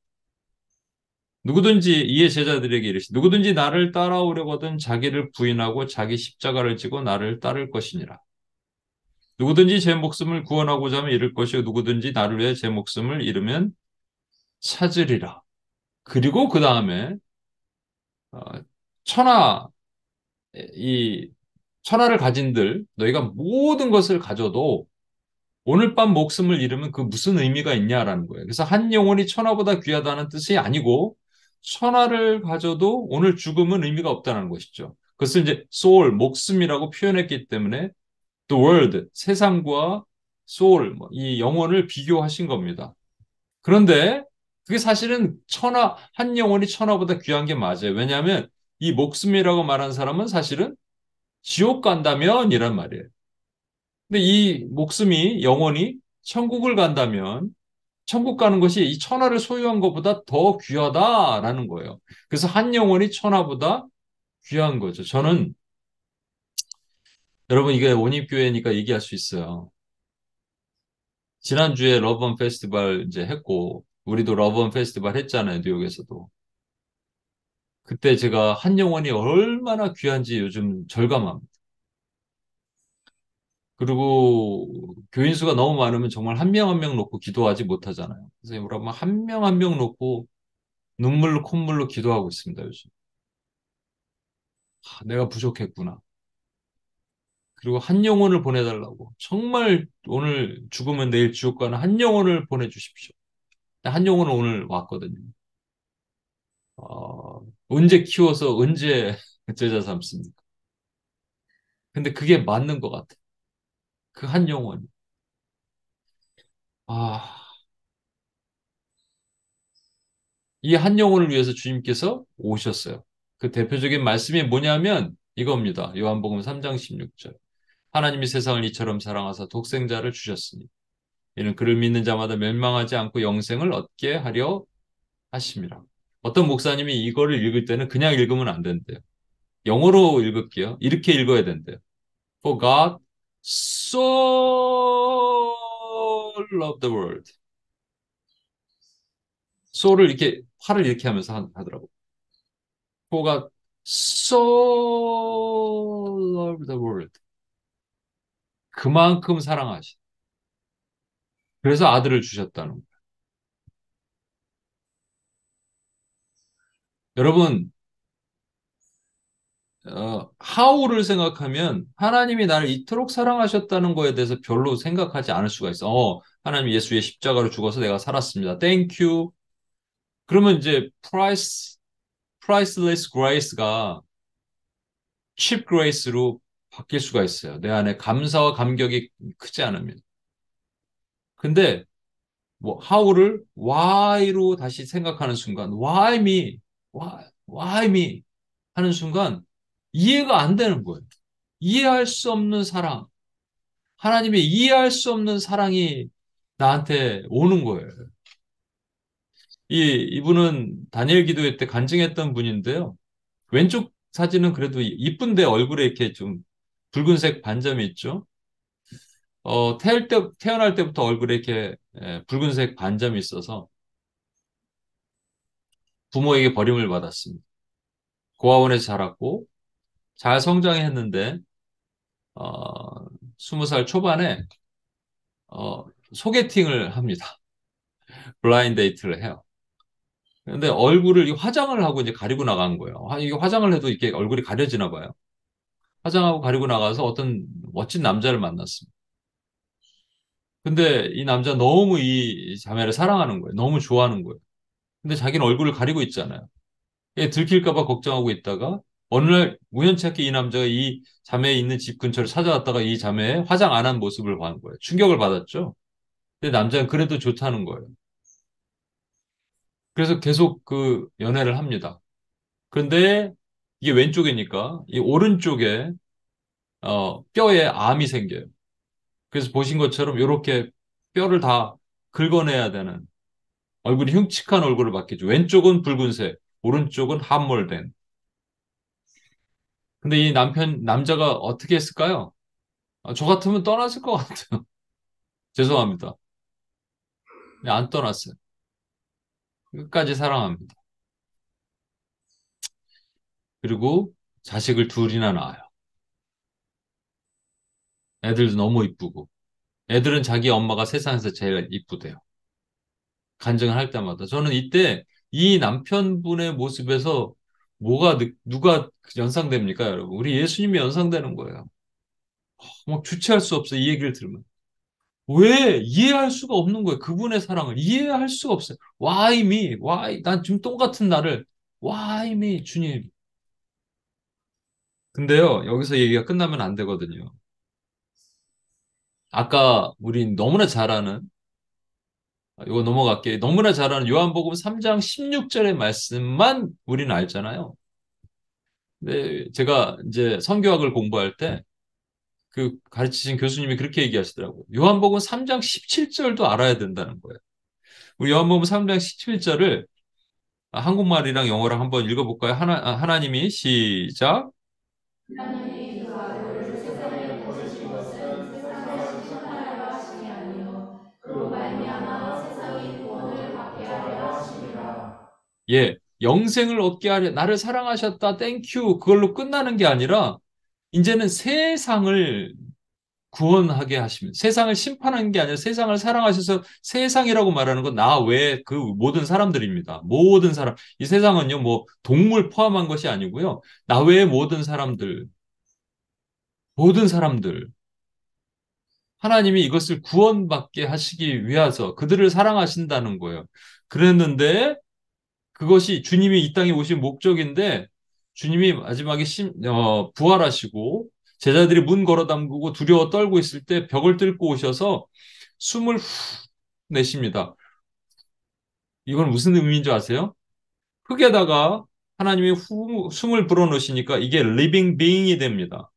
Speaker 1: 누구든지 이에 제자들에게 이르시 누구든지 나를 따라오려거든 자기를 부인하고 자기 십자가를 지고 나를 따를 것이니라. 누구든지 제 목숨을 구원하고자 하면 잃을 것이요 누구든지 나를 위해 제 목숨을 잃으면 찾으리라. 그리고 그 다음에 천하 이 천하를 가진들 너희가 모든 것을 가져도 오늘 밤 목숨을 잃으면 그 무슨 의미가 있냐라는 거예요. 그래서 한 영혼이 천하보다 귀하다는 뜻이 아니고 천하를 가져도 오늘 죽음은 의미가 없다는 것이죠. 그것을 이제 soul 목숨이라고 표현했기 때문에 the world 세상과 soul 이 영혼을 비교하신 겁니다. 그런데 그게 사실은 한 영혼이 천하보다 귀한 게 맞아요. 왜냐하면 이 목숨이라고 말한 사람은 사실은 지옥 간다면 이란 말이에요. 근데 이 목숨이 영혼이 천국을 간다면 천국 가는 것이 이 천하를 소유한 것보다 더 귀하다라는 거예요. 그래서 한 영혼이 천하보다 귀한 거죠. 저는 여러분 이게 원입교회니까 얘기할 수 있어요. 지난주에 러브온 페스티벌 이제 했고 우리도 러브온 페스티벌 했잖아요. 뉴욕에서도. 그때 제가 한 영혼이 얼마나 귀한지 요즘 절감합니다. 그리고 교인 수가 너무 많으면 정말 한 명 한 명 놓고 기도하지 못하잖아요. 그래서 여러분 한 명 한 명 놓고 눈물로 콧물로 기도하고 있습니다, 요즘. 내가 부족했구나. 그리고 한 영혼을 보내달라고. 정말 오늘 죽으면 내일 지옥 가는 한 영혼을 보내주십시오. 한 영혼은 오늘 왔거든요. 언제 키워서 언제 제자 삼습니까? 근데 그게 맞는 것 같아. 그 한 영혼이. 아, 이 한 영혼을 위해서 주님께서 오셨어요. 그 대표적인 말씀이 뭐냐면 이겁니다. 요한복음 3장 16절. 하나님이 세상을 이처럼 사랑하사 독생자를 주셨으니 이는 그를 믿는 자마다 멸망하지 않고 영생을 얻게 하려 하심이라. 어떤 목사님이 이거를 읽을 때는 그냥 읽으면 안 된대요. 영어로 읽을게요. 이렇게 읽어야 된대요. For God so loved the world. so를 이렇게 팔을 이렇게 하면서 하더라고. For God so loved the world. 그만큼 사랑하시. 그래서 아들을 주셨다는 거예요. 여러분, how를 생각하면 하나님이 나를 이토록 사랑하셨다는 거에 대해서 별로 생각하지 않을 수가 있어. 하나님 예수의 십자가로 죽어서 내가 살았습니다. Thank you. 그러면 이제 priceless grace가 cheap grace로 바뀔 수가 있어요. 내 안에 감사와 감격이 크지 않으면. 근데 뭐 how를 why로 다시 생각하는 순간 why me? why me? 하는 순간 이해가 안 되는 거예요. 이해할 수 없는 사랑. 하나님의 이해할 수 없는 사랑이 나한테 오는 거예요. 이분은 다니엘 기도회 때 간증했던 분인데요. 왼쪽 사진은 그래도 이쁜데 얼굴에 이렇게 좀 붉은색 반점이 있죠. 태어날 때부터 얼굴에 이렇게 붉은색 반점이 있어서 부모에게 버림을 받았습니다. 고아원에서 자랐고 잘 성장했는데 어, 20살 초반에 소개팅을 합니다. 블라인드 데이트를 해요. 근데 얼굴을 화장을 하고 이제 가리고 나간 거예요. 이게 화장을 해도 이렇게 얼굴이 가려지나 봐요. 화장하고 가리고 나가서 어떤 멋진 남자를 만났습니다. 근데 이 남자 너무 이 자매를 사랑하는 거예요. 너무 좋아하는 거예요. 근데 자기는 얼굴을 가리고 있잖아요. 이게 들킬까 봐 걱정하고 있다가 어느 날 우연찮게 이 남자가 이 자매에 있는 집 근처를 찾아왔다가 이 자매의 화장 안 한 모습을 본 거예요. 충격을 받았죠. 근데 남자는 그래도 좋다는 거예요. 그래서 계속 그 연애를 합니다. 그런데 이게 왼쪽이니까 이 오른쪽에 뼈에 암이 생겨요. 그래서 보신 것처럼 이렇게 뼈를 다 긁어내야 되는 얼굴이 흉측한 얼굴을 받겠죠. 왼쪽은 붉은색, 오른쪽은 함몰된. 근데 이 남자가 어떻게 했을까요? 저 같으면 떠났을 것 같아요. 죄송합니다. 안 떠났어요. 끝까지 사랑합니다. 그리고 자식을 둘이나 낳아요. 애들도 너무 이쁘고. 애들은 자기 엄마가 세상에서 제일 이쁘대요. 간증을 할 때마다. 저는 이때 이 남편분의 모습에서 누가 연상됩니까, 여러분? 우리 예수님이 연상되는 거예요. 막 주체할 수 없어요, 이 얘기를 들으면. 왜 이해할 수가 없는 거예요. 그분의 사랑을 이해할 수가 없어요. Why me? Why? 난 지금 똥 같은 나를 Why me? 주님. 근데요, 여기서 얘기가 끝나면 안 되거든요. 아까 우리 너무나 잘 아는 이거 넘어갈게. 너무나 잘 아는 요한복음 3장 16절의 말씀만 우리는 알잖아요. 근데 제가 이제 성교학을 공부할 때 그 가르치신 교수님이 그렇게 얘기하시더라고요. 요한복음 3장 17절도 알아야 된다는 거예요. 우리 요한복음 3장 17절을 한국말이랑 영어랑 한번 읽어볼까요? 하나님이 시작.
Speaker 2: 하나님이 그 아들을 세상에 보내신 것은 세상을 심판하려 하심이 아니요 그로 말미암아 세상이 구원을 받게 하려 하심이라.
Speaker 1: 예, 영생을 얻게 하려 나를 사랑하셨다. 땡큐. 그걸로 끝나는 게 아니라 이제는 세상을 구원하게 하시면 세상을 심판하는 게 아니라 세상을 사랑하셔서 세상이라고 말하는 건 나 외에 그 모든 사람들입니다. 모든 사람. 이 세상은요, 뭐 동물 포함한 것이 아니고요. 나 외의 모든 사람들. 하나님이 이것을 구원받게 하시기 위해서 그들을 사랑하신다는 거예요. 그랬는데 그것이 주님이 이 땅에 오신 목적인데 주님이 마지막에 부활하시고 제자들이 문 걸어 잠그고 두려워 떨고 있을 때 벽을 뚫고 오셔서 숨을 후 내쉽니다. 이건 무슨 의미인 줄 아세요? 흙에다가 하나님이 숨을 불어넣으시니까 이게 living being이 됩니다.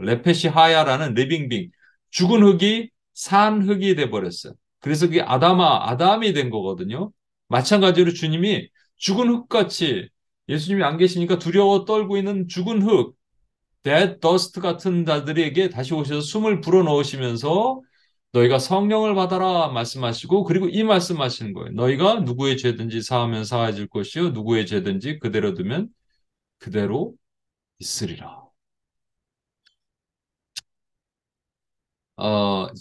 Speaker 1: 레페시 하야라는 리빙빙, 죽은 흙이 산 흙이 돼 버렸어요. 그래서 그게 아담이 된 거거든요. 마찬가지로 주님이 죽은 흙같이 예수님이 안 계시니까 두려워 떨고 있는 죽은 흙, dead dust 같은 자들에게 다시 오셔서 숨을 불어넣으시면서 너희가 성령을 받아라 말씀하시고 그리고 이 말씀하시는 거예요. 너희가 누구의 죄든지 사하면 사해질 것이요 누구의 죄든지 그대로 두면 그대로 있으리라.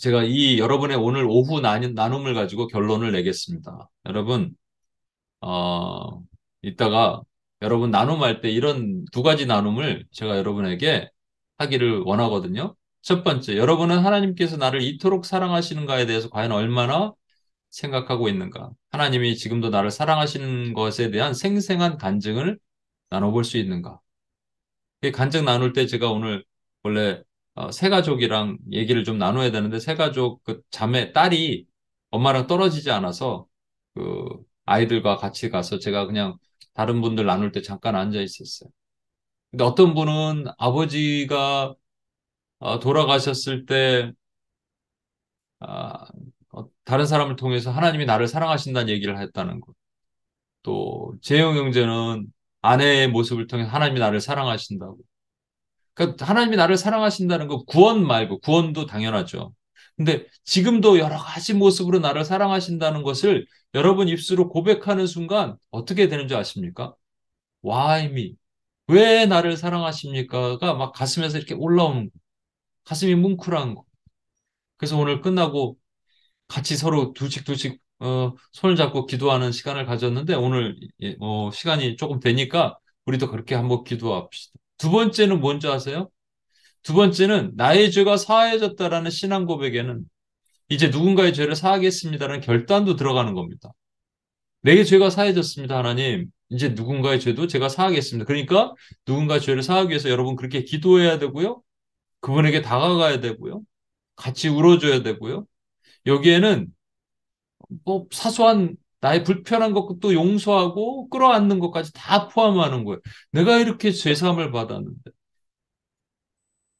Speaker 1: 제가 이 여러분의 오늘 오후 나눔을 가지고 결론을 내겠습니다. 여러분, 어, 이따가 여러분 나눔할 때 이런 두 가지 나눔을 제가 여러분에게 하기를 원하거든요. 첫 번째, 여러분은 하나님께서 나를 이토록 사랑하시는가에 대해서 과연 얼마나 생각하고 있는가? 하나님이 지금도 나를 사랑하시는 것에 대한 생생한 간증을 나눠볼 수 있는가? 이 간증 나눌 때 제가 오늘 원래 새 가족이랑 얘기를 좀 나눠야 되는데 새 가족 그 자매 딸이 엄마랑 떨어지지 않아서 그 아이들과 같이 가서 제가 그냥 다른 분들 나눌 때 잠깐 앉아 있었어요. 근데 어떤 분은 아버지가 돌아가셨을 때 아, 다른 사람을 통해서 하나님이 나를 사랑하신다는 얘기를 했다는 것. 또 재영 형제는 아내의 모습을 통해 하나님이 나를 사랑하신다고. 그러니까 하나님이 나를 사랑하신다는 거 구원 말고 구원도 당연하죠. 근데 지금도 여러 가지 모습으로 나를 사랑하신다는 것을 여러분 입술로 고백하는 순간 어떻게 되는 줄 아십니까? Why me? 왜 나를 사랑하십니까?가 막 가슴에서 이렇게 올라오는 거. 가슴이 뭉클한 거. 그래서 오늘 끝나고 같이 서로 두씩 손을 잡고 기도하는 시간을 가졌는데 오늘 시간이 조금 되니까 우리도 그렇게 한번 기도합시다. 두 번째는 뭔지 아세요? 두 번째는 나의 죄가 사해졌다라는 신앙 고백에는 이제 누군가의 죄를 사하겠습니다라는 결단도 들어가는 겁니다. 내게 죄가 사해졌습니다, 하나님. 이제 누군가의 죄도 제가 사하겠습니다. 그러니까 누군가의 죄를 사하기 위해서 여러분 그렇게 기도해야 되고요. 그분에게 다가가야 되고요. 같이 울어줘야 되고요. 여기에는 뭐 사소한 나의 불편한 것도 용서하고 끌어안는 것까지 다 포함하는 거예요. 내가 이렇게 죄사함을 받았는데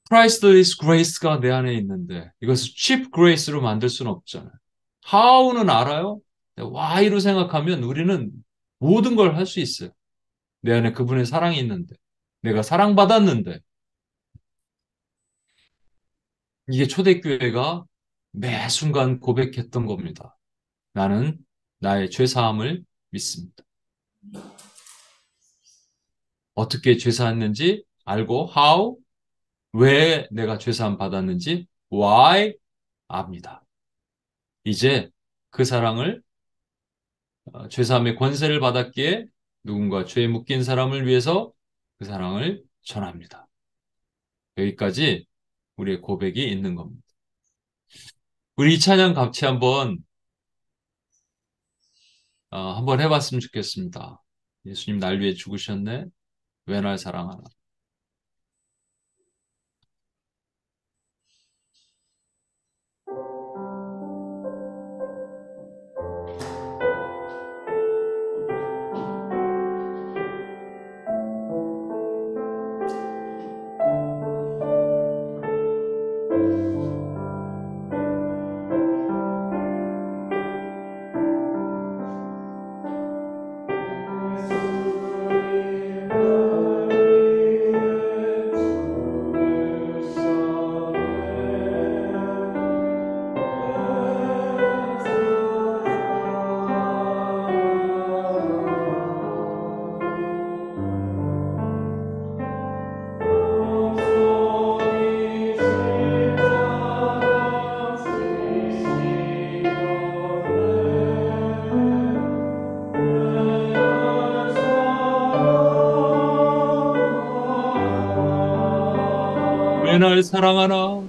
Speaker 1: priceless grace가 내 안에 있는데 이것을 cheap grace로 만들 수는 없잖아요. how는 알아요? why로 생각하면 우리는 모든 걸 할 수 있어요. 내 안에 그분의 사랑이 있는데 내가 사랑받았는데 이게 초대교회가 매 순간 고백했던 겁니다. 나는 나의 죄사함을 믿습니다. 어떻게 죄사했는지 알고 how, 왜 내가 죄사함 받았는지 why 압니다. 이제 그 사랑을 죄사함의 권세를 받았기에 누군가 죄에 묶인 사람을 위해서 그 사랑을 전합니다. 여기까지 우리의 고백이 있는 겁니다. 우리 이 찬양 같이 한번 해봤으면 좋겠습니다. 예수님 날 위해 죽으셨네. 왜 날 사랑하나. 왜 날 사랑하나.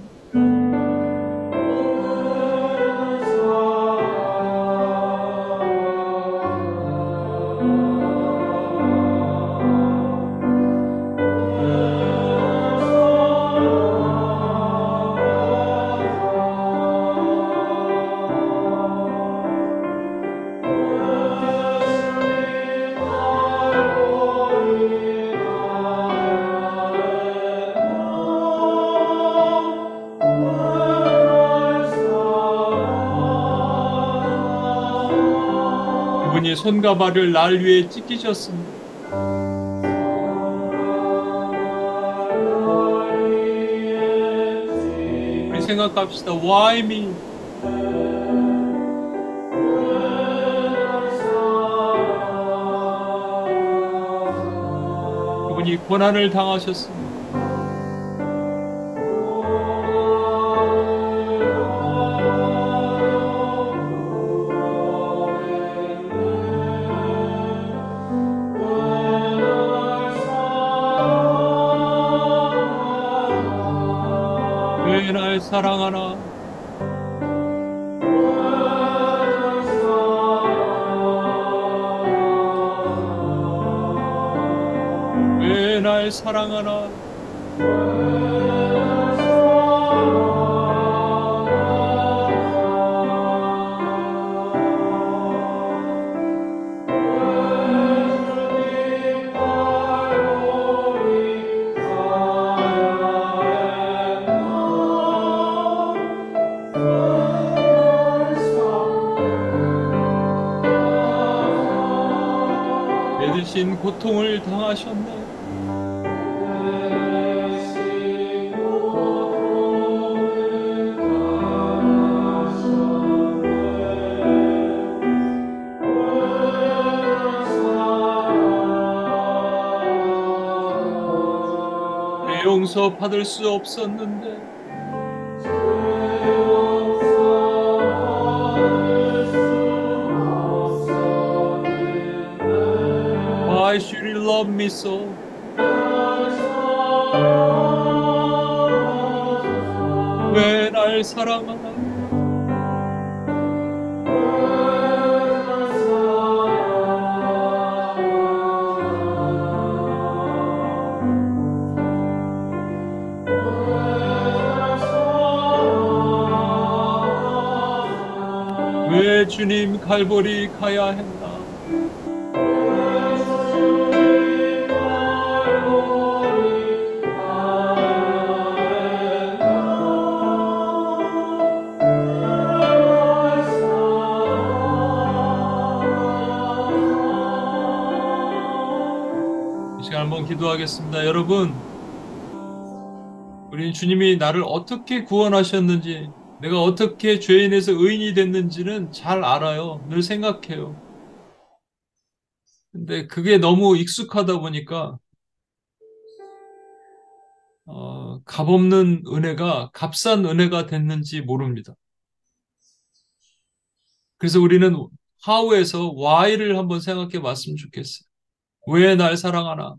Speaker 1: 그분이 손과 발을 날 위해 찢기셨습니다. 우리 생각합시다. Why me? 그분이 고난을 당하셨습니다. 왜 날 사랑하나? 왜 날 사랑하나? 내 대신 고통을 당하셨네. 내 용서 받을 수 없었는데 Why should you love me so? 왜 날 사랑하나? 왜 주님 갈보리 가야 했나? 이 시간 한번 기도하겠습니다. 여러분, 우리 주님이 나를 어떻게 구원하셨는지, 내가 어떻게 죄인에서 의인이 됐는지는 잘 알아요. 늘 생각해요. 근데 그게 너무 익숙하다 보니까 값없는 은혜가 값싼 은혜가 됐는지 모릅니다. 그래서 우리는 how에서 why를 한번 생각해 봤으면 좋겠어요. 왜 날 사랑하나?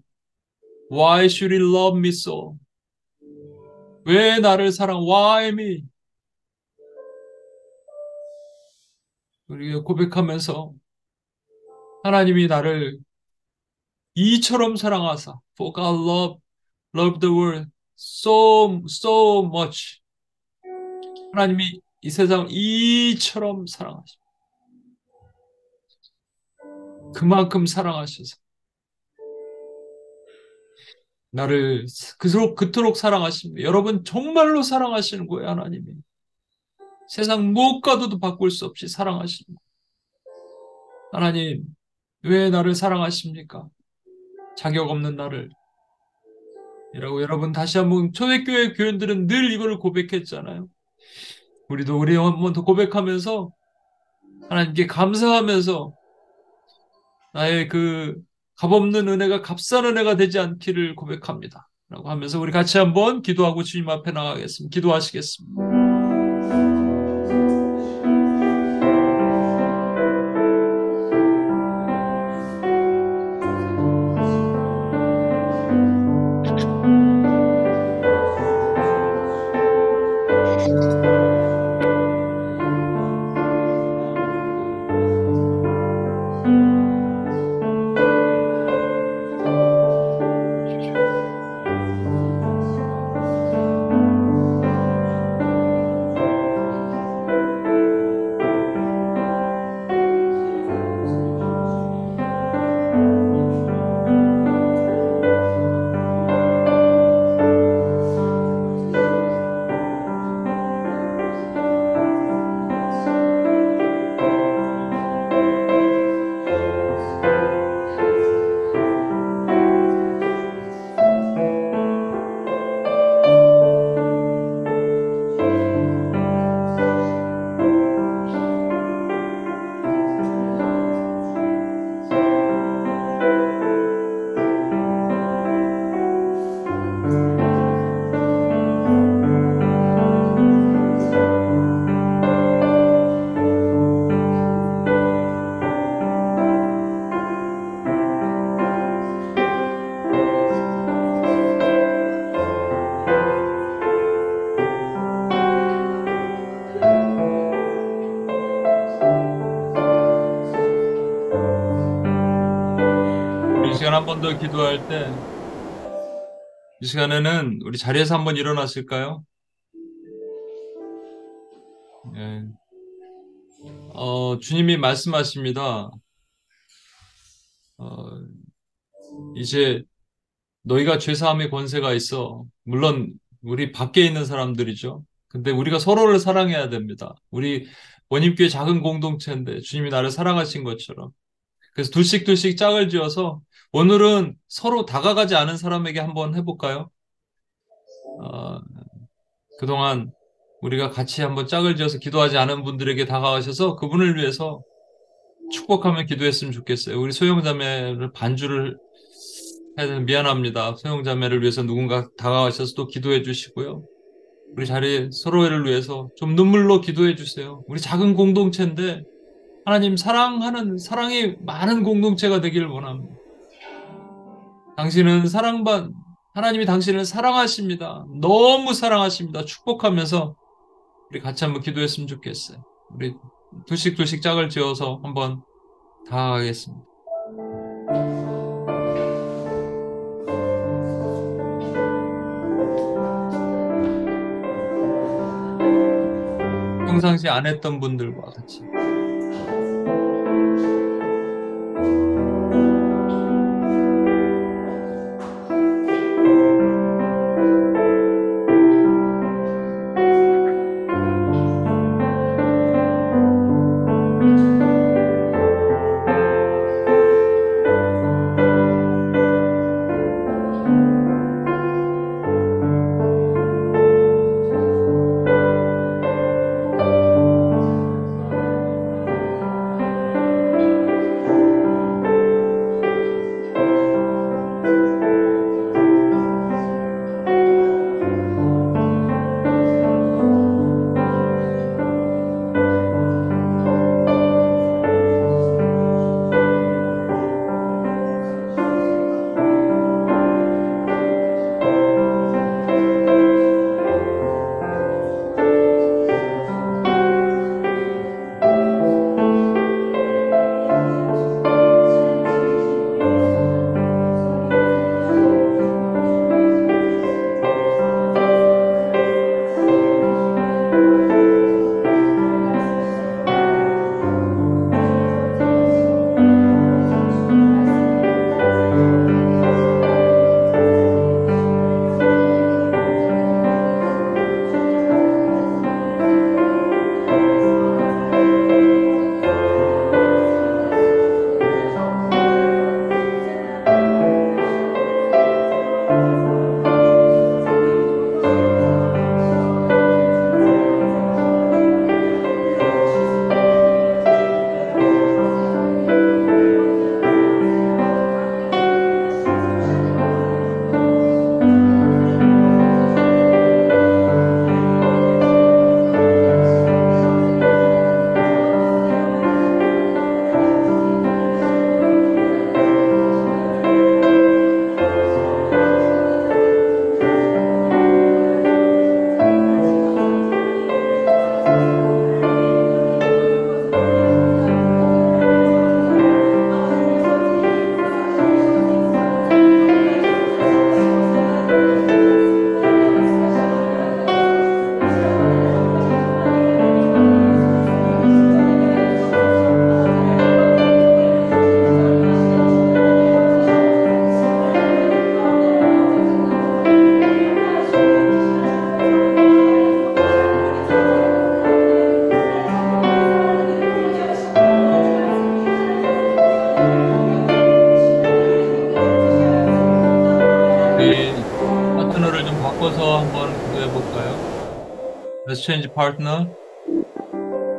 Speaker 1: Why should he love me so? 왜 나를 사랑? Why me? 우리가 고백하면서 하나님이 나를 이처럼 사랑하사 For God loved the world so much. 하나님이 이 세상을 이처럼 사랑하십니다. 그만큼 사랑하셔서 나를 그토록 사랑하십니다. 여러분 정말로 사랑하시는 거예요, 하나님이. 세상 무엇과도 바꿀 수 없이 사랑하시는 거예요. 하나님, 왜 나를 사랑하십니까? 자격 없는 나를. 이라고 여러분 다시 한번 초대교회 교인들은 늘 이걸 고백했잖아요. 우리도 우리 한번 더 고백하면서 하나님께 감사하면서 나의 그 값없는 은혜가 값싼 은혜가 되지 않기를 고백합니다. 라고 하면서 우리 같이 한번 기도하고 주님 앞에 나가겠습니다. 기도하시겠습니다. 시간 한 번 더 기도할 때, 이 시간에는 우리 자리에서 한번 일어나실까요? 예. 주님이 말씀하십니다. 어, 이제 너희가 죄사함의 권세가 있어. 물론 우리 밖에 있는 사람들이죠. 근데 우리가 서로를 사랑해야 됩니다. 우리 원님교회 작은 공동체인데 주님이 나를 사랑하신 것처럼. 그래서 둘씩 둘씩 짝을 지어서 오늘은 서로 다가가지 않은 사람에게 한번 해볼까요? 어, 그동안 우리가 같이 한번 짝을 지어서 기도하지 않은 분들에게 다가가셔서 그분을 위해서 축복하며 기도했으면 좋겠어요. 우리 소영자매를 반주를 해야 되는 미안합니다. 소영자매를 위해서 누군가 다가가셔서 또 기도해 주시고요. 우리 자리 서로를 위해서 좀 눈물로 기도해 주세요. 우리 작은 공동체인데 하나님 사랑하는 사랑이 많은 공동체가 되기를 원합니다. 당신은 하나님이 당신을 사랑하십니다. 너무 사랑하십니다. 축복하면서 우리 같이 한번 기도했으면 좋겠어요. 우리 둘씩 둘씩 짝을 지어서 한번 다가가겠습니다. 평상시 안 했던 분들과 같이. 우리 파트너를 좀 바꿔서 한번 기도해 볼까요? Let's change partner.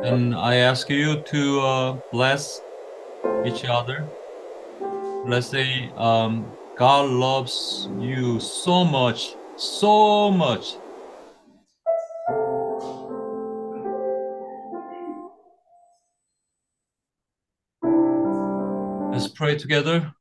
Speaker 1: And I ask you to bless each other. Let's say, God loves you so much, so much. Let's pray together.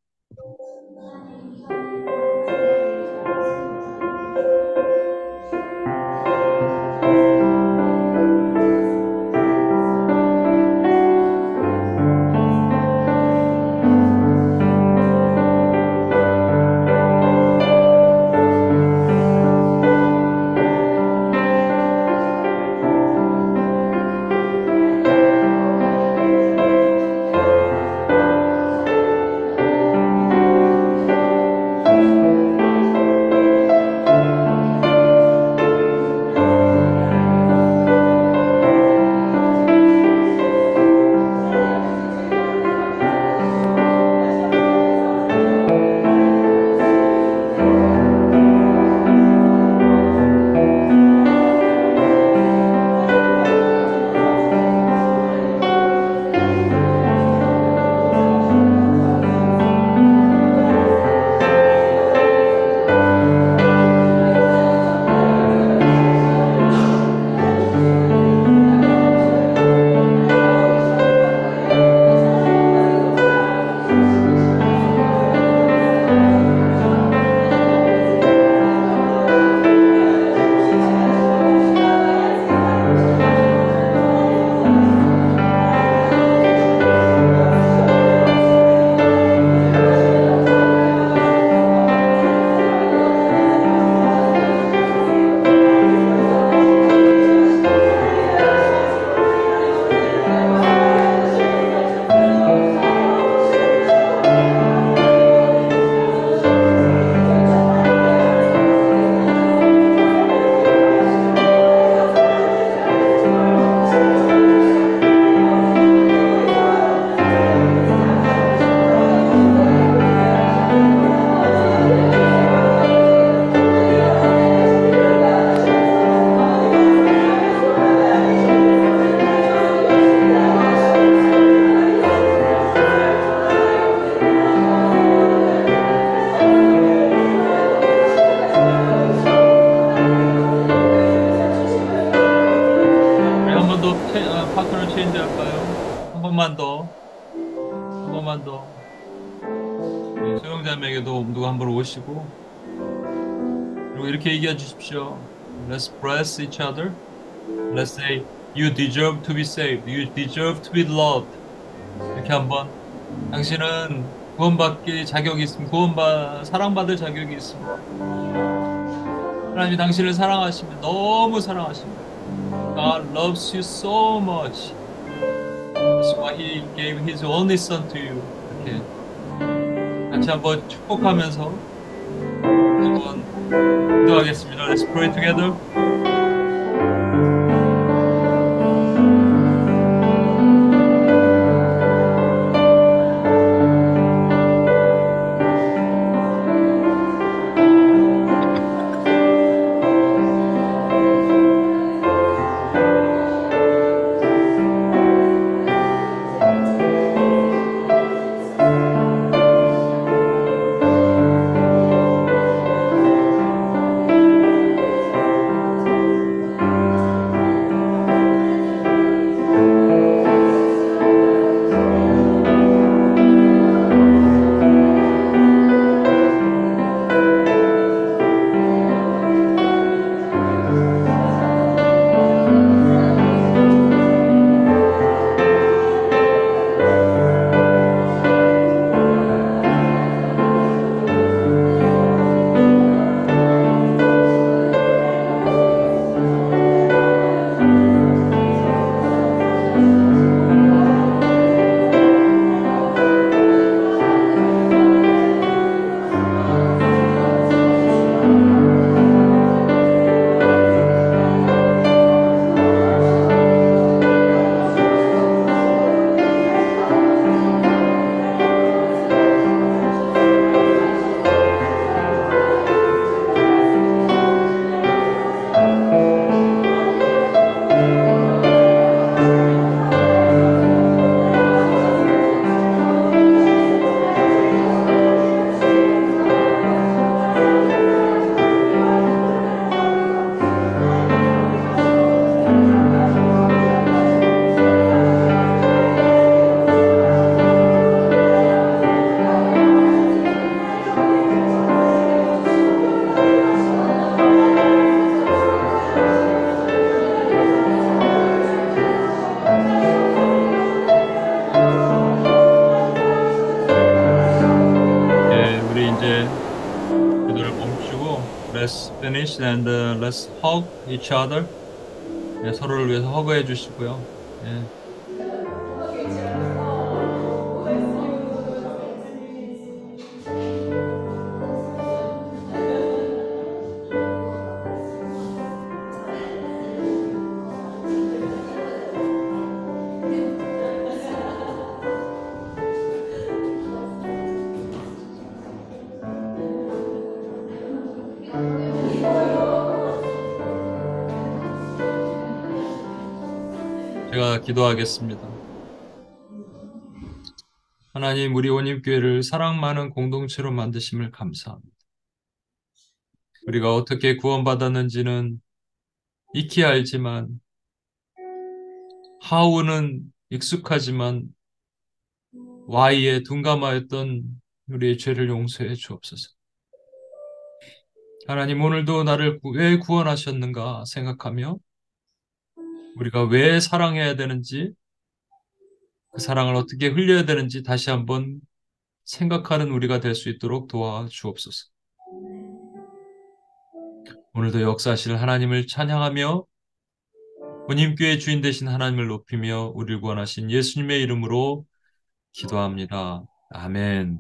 Speaker 1: 파트너 체인지 할까요? 한 번만 더, 한 번만 더. 네, 수영자매에게도 누가 한 번 오시고, 그리고 이렇게 얘기해 주십시오. Let's bless each other. Let's say, you deserve to be saved. You deserve to be loved. 이렇게 한번. 당신은 구원받기 자격이 있습니다. 사랑받을 자격이 있습니다. 하나님이 당신을 사랑하십니다. 너무 사랑하십니다. God loves you so much. That's why He gave His only Son to you. 이렇게 같이 한번 축복하면서 한번 기도하겠습니다. Let's pray together. Let's finish and let's hug each other. 네, 서로를 위해서 허그해 주시고요. 네. 제가 기도하겠습니다. 하나님, 우리 온임교회를 사랑 많은 공동체로 만드심을 감사합니다. 우리가 어떻게 구원받았는지는 익히 알지만, how는 익숙하지만 why에 둔감하였던 우리의 죄를 용서해 주옵소서. 하나님, 오늘도 나를 왜 구원하셨는가 생각하며 우리가 왜 사랑해야 되는지, 그 사랑을 어떻게 흘려야 되는지 다시 한번 생각하는 우리가 될 수 있도록 도와주옵소서. 오늘도 역사하실 하나님을 찬양하며 본임교회 주인 되신 하나님을 높이며 우리를 구원하신 예수님의 이름으로 기도합니다. 아멘.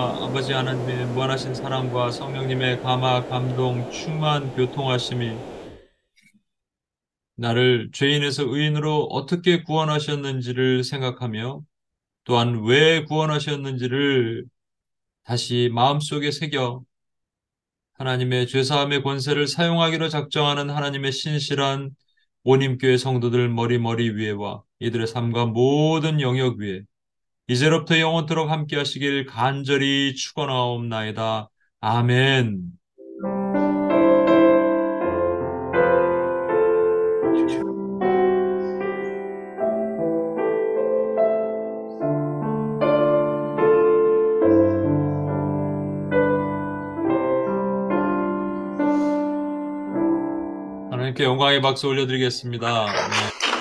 Speaker 1: 아버지와 아버지 하나님의 무한하신 사랑과 성령님의 감화, 감동, 충만 교통하심이 나를 죄인에서 의인으로 어떻게 구원하셨는지를 생각하며 또한 왜 구원하셨는지를 다시 마음속에 새겨 하나님의 죄사함의 권세를 사용하기로 작정하는 하나님의 신실한 모님교회 성도들 머리머리 위에와 이들의 삶과 모든 영역 위에 이제로부터 영원토록 함께 하시길 간절히 축원하옵나이다. 아멘. 하나님께 영광의 박수 올려드리겠습니다. 네.